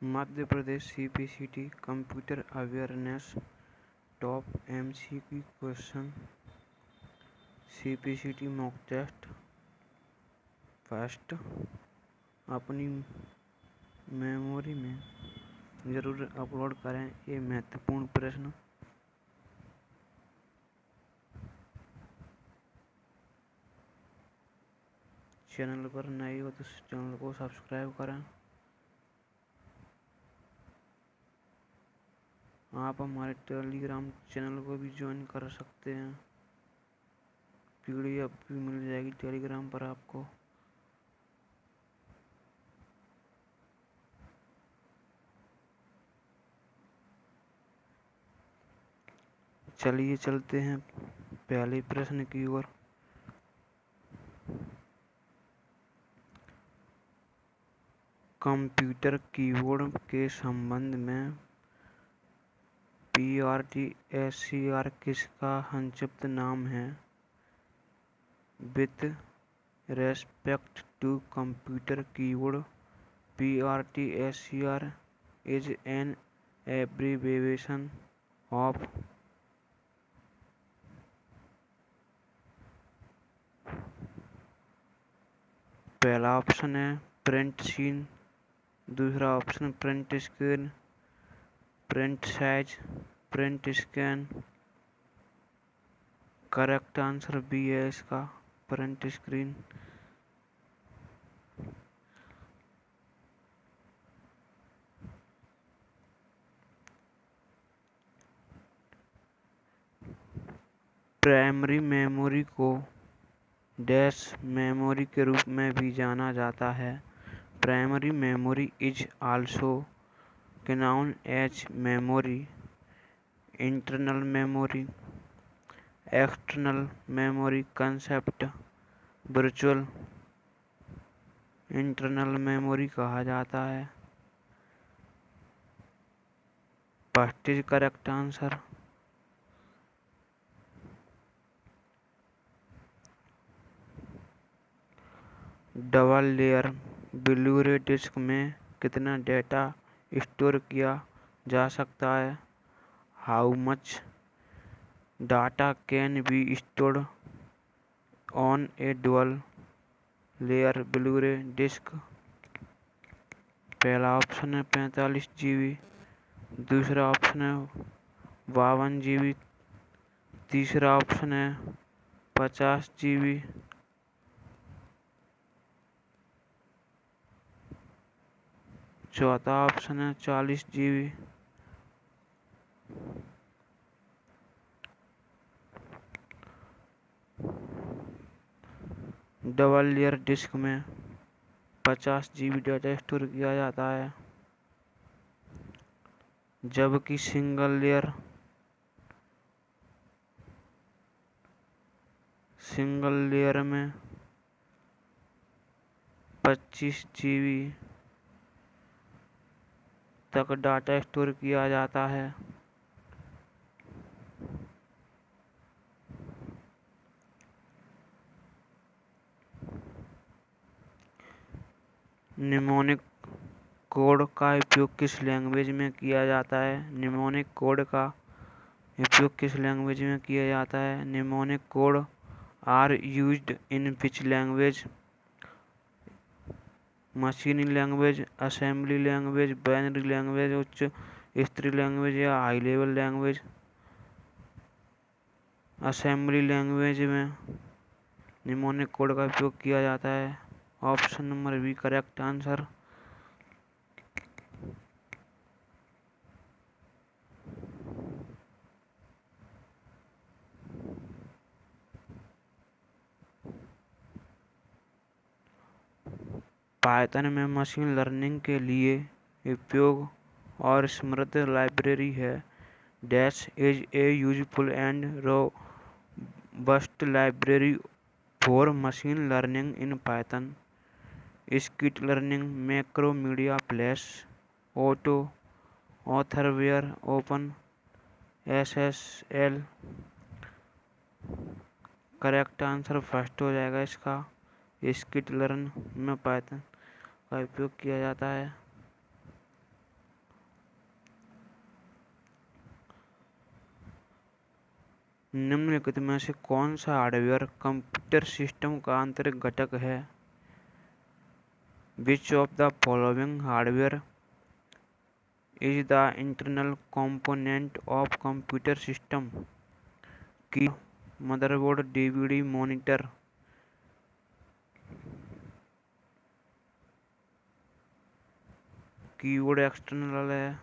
मध्य Pradesh CPCT computer awareness top MCQ question CPCT mock test. First, अपनी memory में ज़रूर upload करें ये महत्वपूर्ण प्रश्न। चैनल पर नए हो तो चैनल को सब्सक्राइब करें। आप हमारे टेलीग्राम चैनल को भी ज्वाइन कर सकते हैं। पीडीएफ भी मिल जाएगी टेलीग्राम पर आपको। चलिए चलते हैं पहले प्रश्न की ओर। कंप्यूटर कीबोर्ड के संबंध में PRTSCR किसका संक्षिप्त नाम है? With respect to computer keyboard, PRTSCR is an abbreviation of पहला ऑप्शन है प्रिंट सीन, दूसरा option print screen, print size, print scan. Correct answer B है इसका, प्रिंट स्क्रीन। प्राइमरी मेमोरी को डैश मेमोरी के रूप में भी जाना जाता है। Primary memory is also known as memory, internal memory, external memory concept, virtual internal memory कहा जाता है। First is correct answer. Double layer Blu-ray disc में कितना डेटा स्टोर किया जा सकता है? How much data can be stored on a dual layer Blu-ray disc? पहला ऑप्शन है 45 GB, दूसरा ऑप्शन है 52 GB, तीसरा ऑप्शन है 50 GB, चौथा ऑप्शन है 40 GB। डबल लेयर डिस्क में 50 GB डाटा स्टोर किया जाता है, जबकि सिंगल लेयर में 25 GB तक डाटा स्टोर किया जाता है। निमोनिक कोड का उपयोग किस लैंग्वेज में किया जाता है? निमोनिक कोड का उपयोग किस लैंग्वेज में किया जाता है? Mnemonic code are used in which language? मशीनी language, assembly language, binary language, उच्च स्तरीय लैंग्वेज या high level language? Assembly language में निमोनिक कोड का उपयोग किया जाता है। Option number B correct answer. Python में मशीन लर्निंग के लिए उपयोग और समृद्ध लाइब्रेरी है। Dash is a useful and robust library for machine learning in Python. Scikit learning, Macromedia Flash, auto Authorware, open SSL। Correct answer first हो जाएगा इसका। स्किट लर्न में पाइथन का उपयोग किया जाता है। निम्नलिखित में से कौन सा हार्डवेयर कंप्यूटर सिस्टम का आंतरिक घटक है? Which of the following hardware is the internal component of computer system? की motherboard, DVD, monitor. Keyboard external है,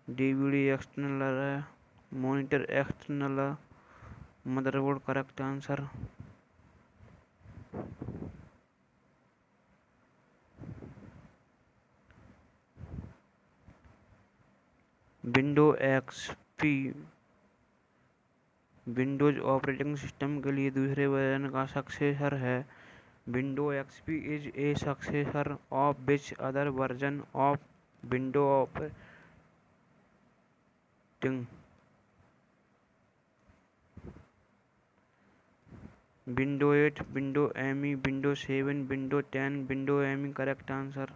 डीवीडी एक्सटर्नल है, मॉनिटर एक्सटर्नल है, motherboard correct answer. Window XP Windows operating system के लिए दूसरे वर्जन का सक्सेसर है। Window XP is a successor of which other version of Window operating? Window 8, Window ME, Window 7, Window 10, Window ME correct answer.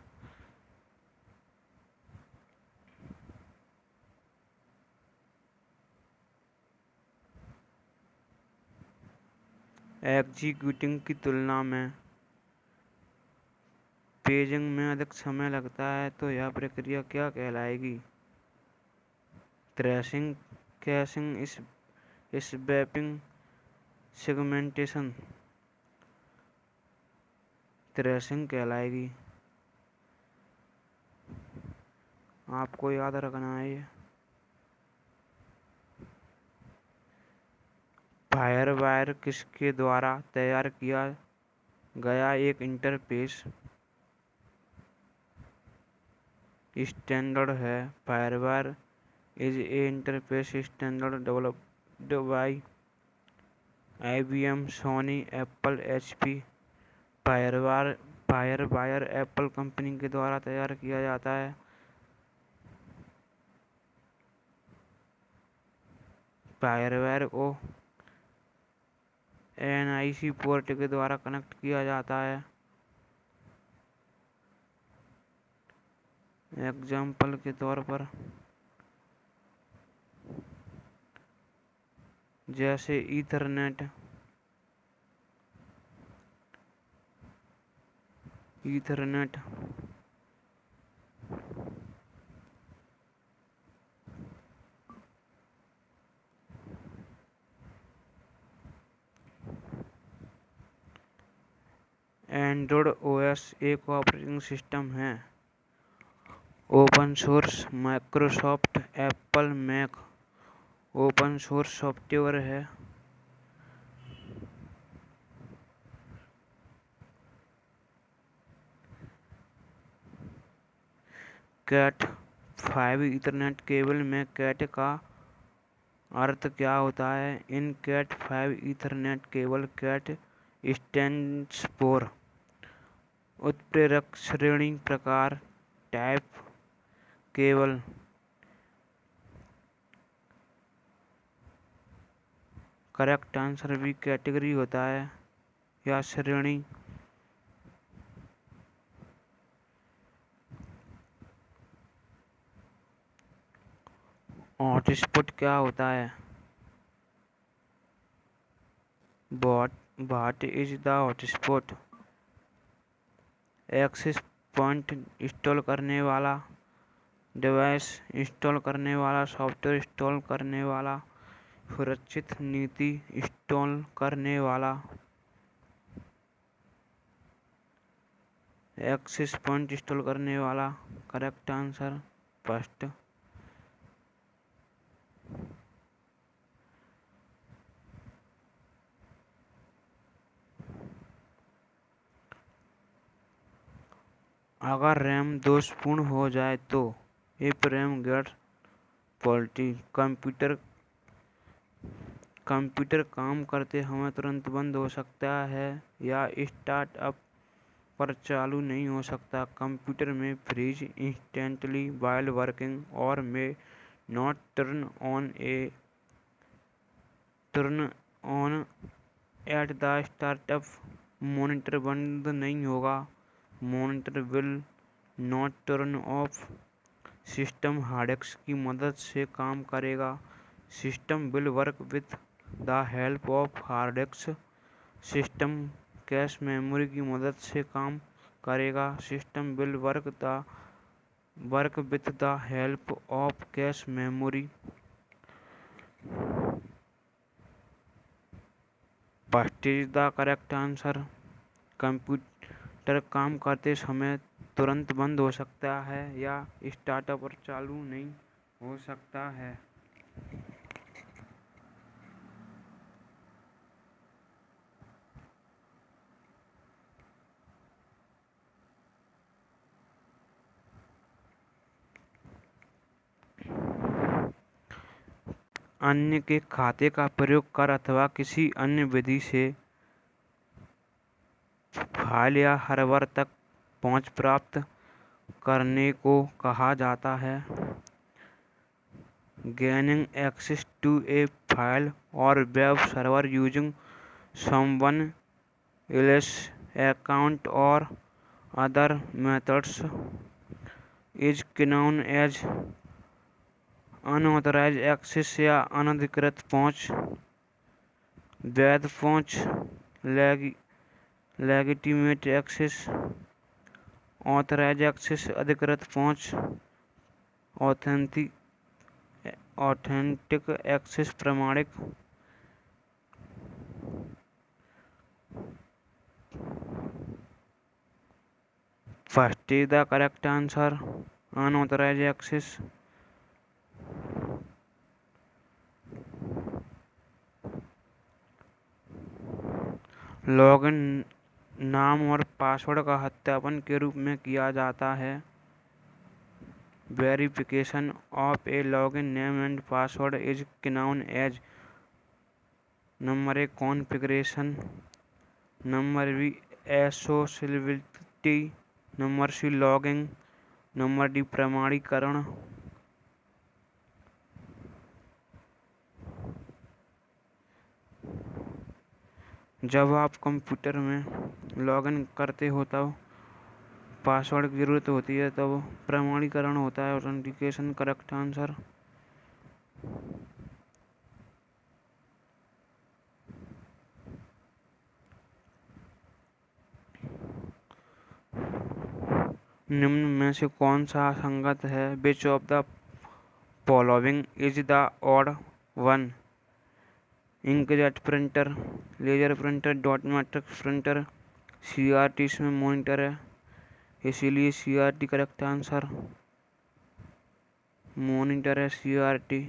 Executing की तुलना में paging में अधिक समय लगता है तो यह प्रक्रिया क्या कहलाएगी? Thrashing, caching, swapping, segmentation. Thrashing कहलाएगी। आपको याद रखना है ये। फायरवायर किसके द्वारा तैयार किया गया एक इंटरफ़ेस स्टैंडर्ड है? FireWire is a interface standard developed by IBM, Sony, Apple, HP। FireWire Apple company के द्वारा तैयार किया जाता है। फायरवायर को NIC पोर्ट के द्वारा कनेक्ट किया जाता है। एग्जाम्पल के तौर पर जैसे ईथरनेट, एंड्रॉयड OS एक ऑपरेटिंग सिस्टम है। Open source, Microsoft, Apple, Mac open source software है। कैट 5 ईथरनेट केबल में कैट का अर्थ क्या होता है? In cat 5 Ethernet cable, cat stands for उत्प्रेरक श्रेणी प्रकार टाइप केबल। करेक्ट आंसर भी कैटेगरी होता है या श्रेणी। हॉटस्पॉट क्या होता है? What is the hotspot? Access point, install करने वाला, डिवाइस इंस्टॉल करने वाला, सॉफ्टवेयर इंस्टॉल करने वाला, सुरक्षित नीति इंस्टॉल करने वाला। एक्सेस पॉइंट इंस्टॉल करने वाला करेक्ट आंसर फर्स्ट। अगर रैम दोषपूर्ण हो जाए तो if RAM gets faulty, computer काम करते समय तुरंत बंद हो सकता है या स्टार्ट अप पर चालू नहीं हो सकता। कंप्यूटर में फ्रीज इंस्टेंटली व्हाइल वर्किंग और may not turn on at the startup. Monitor बंद नहीं होगा। Monitor will not turn off. System hard disk की मदद से काम करेगा। System will work with the help of hard disk system cache memory की मदद से काम करेगा। System will work with the help of cache memory. First is the correct answer. Computer काम करते समय तुरंत बंद हो सकता है या स्टार्टअप और चालू नहीं हो सकता है। अन्य के खाते का प्रयोग कर अथवा किसी अन्य विधि से फाइल या सर्वर तक पहुंच प्राप्त करने को कहा जाता है। Gaining access to a file और web server using someone else's account or other methods is known as unauthorised access या अनधिकृत पहुंच। वैध पहुंच लेजिटिमेट एक्सेस, ऑथराइज्ड एक्सेस अधिकृत पहुंच, ऑथेंटिक एक्सेस प्रमाणिक। First is the correct answer, unauthorised access. Login नाम और पासवर्ड का सत्यापन के रूप में किया जाता है। Verification of a login name and password is known as number A configuration, number B associability, number C logging, number D प्रमाणीकरण। जब आप कंप्यूटर में लॉगिन करते हो तब पासवर्ड की जरूरत होती है, तब प्रमाणीकरण होता है, ऑथेंटिकेशन करेक्ट आंसर। निम्न में से कौन सा संगत है? Which of the following is the odd one? Inkjet printer, laser printer, dot matrix printer, CRT इसमें मॉनिटर है, इसीलिए सीआरटी करेक्ट आंसर। मॉनिटर है सीआरटी।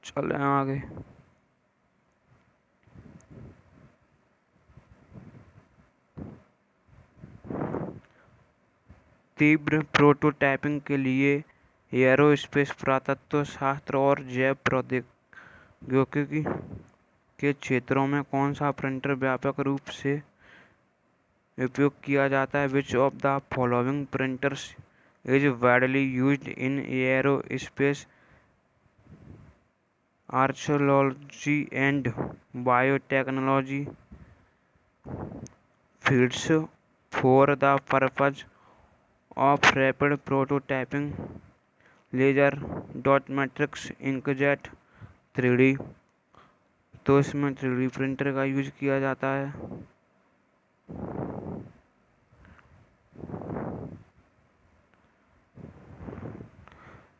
चलें आगे। तीव्र प्रोटोटाइपिंग के लिए एरोस्पेस, पुरातत्व शास्त्र और जैव प्रौद्योगिकी के क्षेत्रों में कौन सा प्रिंटर व्यापक रूप से उपयोग किया जाता है? Which of the following printers is widely used in aerospace, आर्chaeology and biotechnology? Feeds for the purpose of rapid prototyping, laser, dot matrix, inkjet, 3D। तो इसमें 3D प्रिंटर का यूज किया जाता है।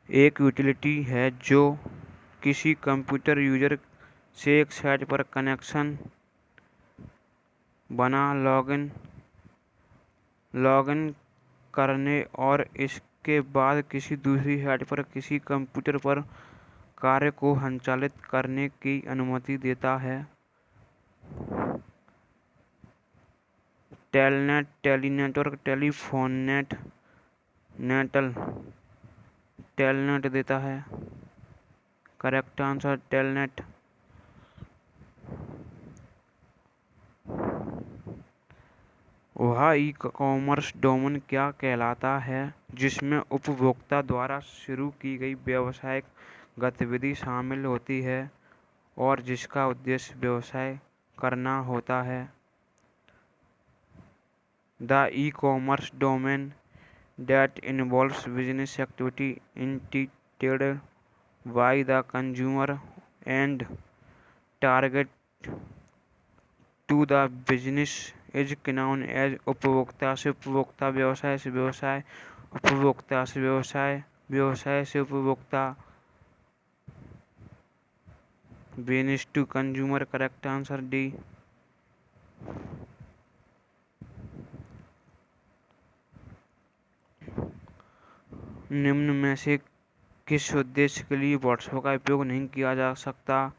एक यूटिलिटी है जो किसी कंप्यूटर यूजर से एक साइट पर कनेक्शन बना लॉगिन करने और इसके बाद किसी दूसरी साइट पर किसी कंप्यूटर पर कार्य को संचालित करने की अनुमति देता है। Telnet, telenetwork, telephonenet, netal. Telnet देता है करेक्ट आंसर, टेलनेट। वह ई कॉमर्स डोमेन क्या कहलाता है जिसमें उपभोक्ता द्वारा शुरू की गई व्यावसायिक गतिविधि शामिल होती है और जिसका उद्देश्य व्यवसाय करना होता है? The e-commerce domain that involves business activity intended by the consumer and target to the business is known as उपभोक्ता से उपभोक्ता, व्यवसाय से व्यवसाय, उपभोक्ता से व्यवसाय, व्यवसाय से उपभोक्ता, business to consumer. Correct answer D. निम्न में से किस उद्देश्य के लिए व्हाट्सएप का उपयोग नहीं किया जा सकता?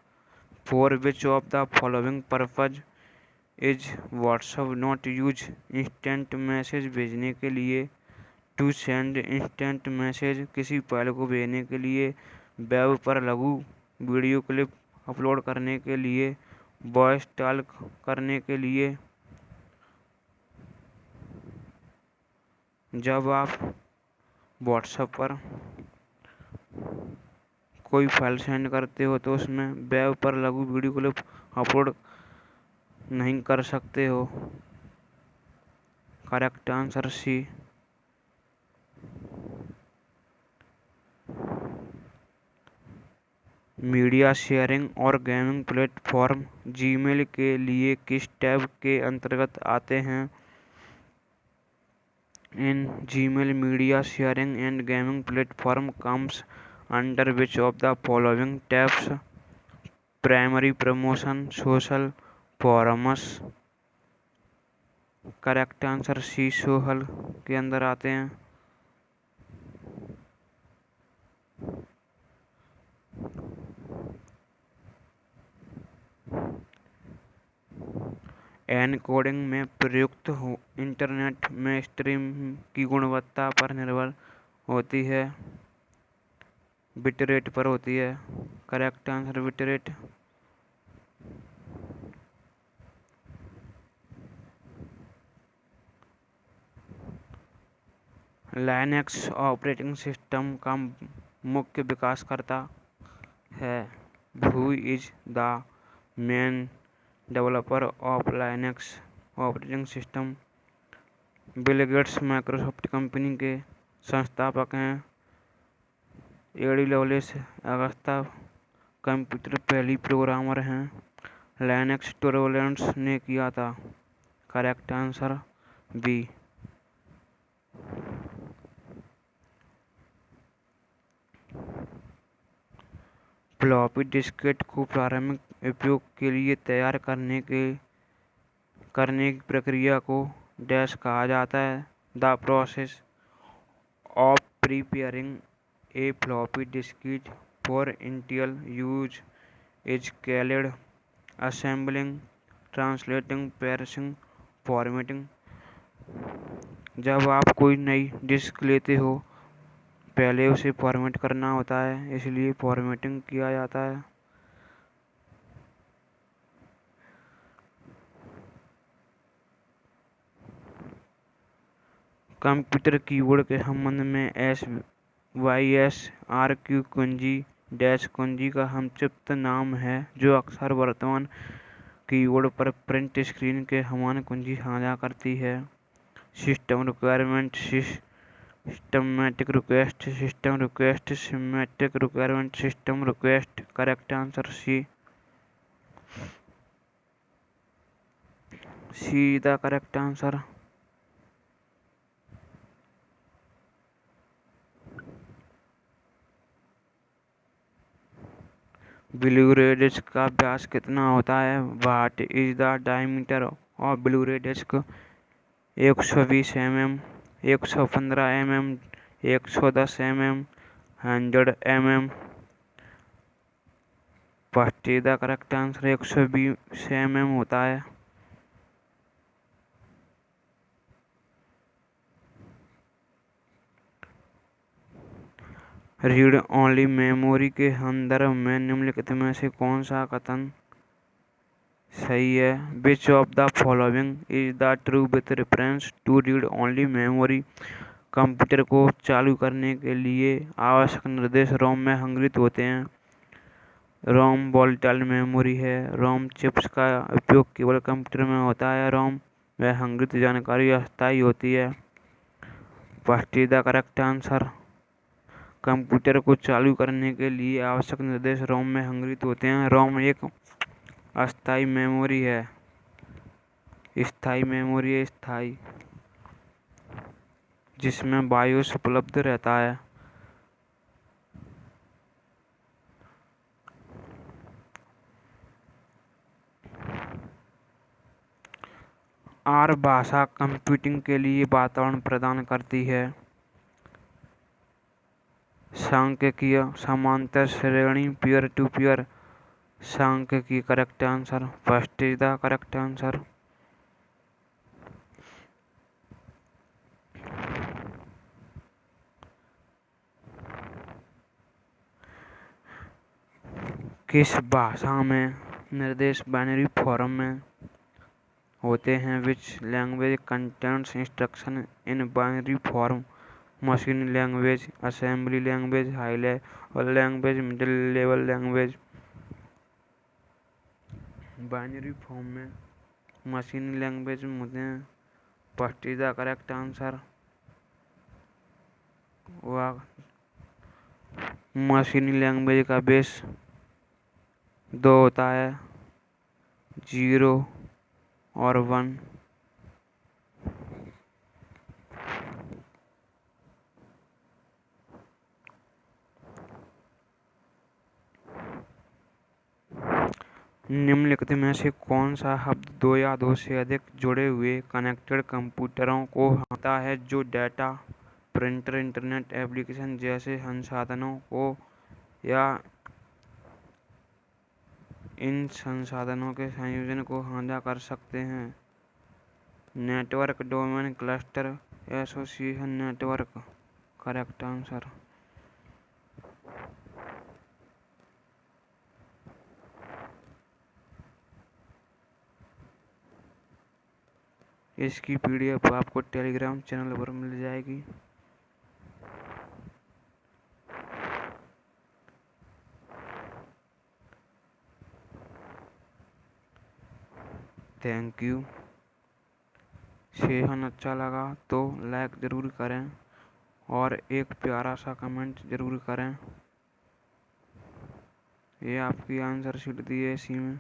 For which of the following purpose is WhatsApp not use? Instant message भेजने के लिए, टू सेंड इंस्टेंट मैसेज किसी फाइल को भेजने के लिए, वेब पर लघु वीडियो क्लिप अपलोड करने के लिए, वॉइस टॉक करने के लिए। जब आप व्हाट्सएप पर कोई फाइल सेंड करते हो तो उसमें वेब पर लघु वीडियो क्लिप अपलोड नहीं कर सकते हो। Correct answer C. Media sharing और गेमिंग प्लेटफॉर्म जीमेल के लिए किस टैब के अंतर्गत आते हैं? In Gmail media sharing and gaming platform comes under which of the following tabs? Primary promotion, social, forums. Correct answer C, social के अंदर आते हैं। एन्कोडिंग में प्रयुक्त इंटरनेट में स्ट्रीम की गुणवत्ता पर निर्भर होती है, बिटरेट पर होती है। Correct answer bitrate. Linux operating system का मुख्य विकासकर्ता है। Who is the main developer of Linux operating system? Bill Gates Microsoft company के संस्थापक हैं। एडी लवलेस अगस्ता कंप्यूटर पहली प्रोग्रामर हैं। लाइनक्स टोरवल्ड्स ने किया था। Correct answer B. Floppy diskette को प्रारंभिक उपयोग के लिए तैयार करने की प्रक्रिया को डैश कहा जाता है? The process of preparing a floppy disk for initial use is called assembling, translating, parsing, formatting. जब आप कोई नई डिस्क लेते हो पहले उसे फॉर्मेट करना होता है, इसलिए फॉर्मेटिंग किया जाता है। कंप्यूटर कीबोर्ड के संबंध में SYSRQ कुंजी डैश कुंजी का संक्षिप्त नाम है जो अक्सर वर्तमान कीबोर्ड पर प्रिंट स्क्रीन के समान कुंजी साझा करती है। System requirement, systematic request, system request, systematic requirement, system request. Correct answer C the correct answer. Blu-ray disc का व्यास कितना होता है? What is the diameter of Blu-ray disc? 120 mm, 115 mm, 110 mm, 100 mm। First is the correct answer 120 mm होता है। Read only memory के संदर्भ में निम्नलिखित में से कौन सा कथन सही है? Which of the following is the true with reference to read only memory? Computer को चालू करने के लिए आवश्यक निर्देश रोम में संग्रहित होते हैं। रोम वोलेटाइल मेमोरी है। रोम चिप्स का उपयोग केवल कंप्यूटर में होता है। रोम में संग्रहित जानकारी अस्थायी होती है। First is the correct answer. Computer को चालू करने के लिए आवश्यक निर्देश रोम में संग्रहित होते हैं। रोम एक अस्थायी मेमोरी है, जिसमें बायोस उपलब्ध रहता है। आर भाषा कंप्यूटिंग के लिए वातावरण प्रदान करती है। सांख्यिकीय समांतर श्रेणी, पीयर टू पीयर सांख्यिकी। Correct answer, first is the correct answer. किस भाषा में निर्देश बाइनरी फॉर्म में होते हैं? Which language contains instruction in binary form? Machine language, assembly language, high level language, middle level language. Binary form में machine language में होते हैं। First is the correct answer. Machine language का बेस 2 होता है, 0 और 1। निम्नलिखित में से कौन सा शब्द 2 या 2 से अधिक जुड़े हुए कनेक्टेड कंप्यूटरों को आता है, जो डेटा, प्रिंटर, इंटरनेट एप्लीकेशन जैसे संसाधनों को या इन संसाधनों के संयोजन को साझा कर सकते हैं? Network, domain, cluster, association network. Correct answer. इसकी पीडीएफ आपको टेलीग्राम चैनल पर मिल जाएगी। Thank you. सेशन अच्छा लगा तो लाइक ज़रूर करें और एक प्यारा सा कमेंट ज़रूर करें। ये आपकी आंसर शीट दी है इसी में।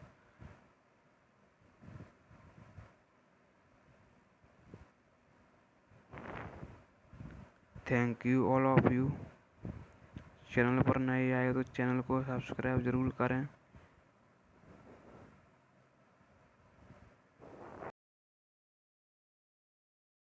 Thank you all of you. Channel पर नए आए तो चैनल को सब्सक्राइब ज़रूर करें।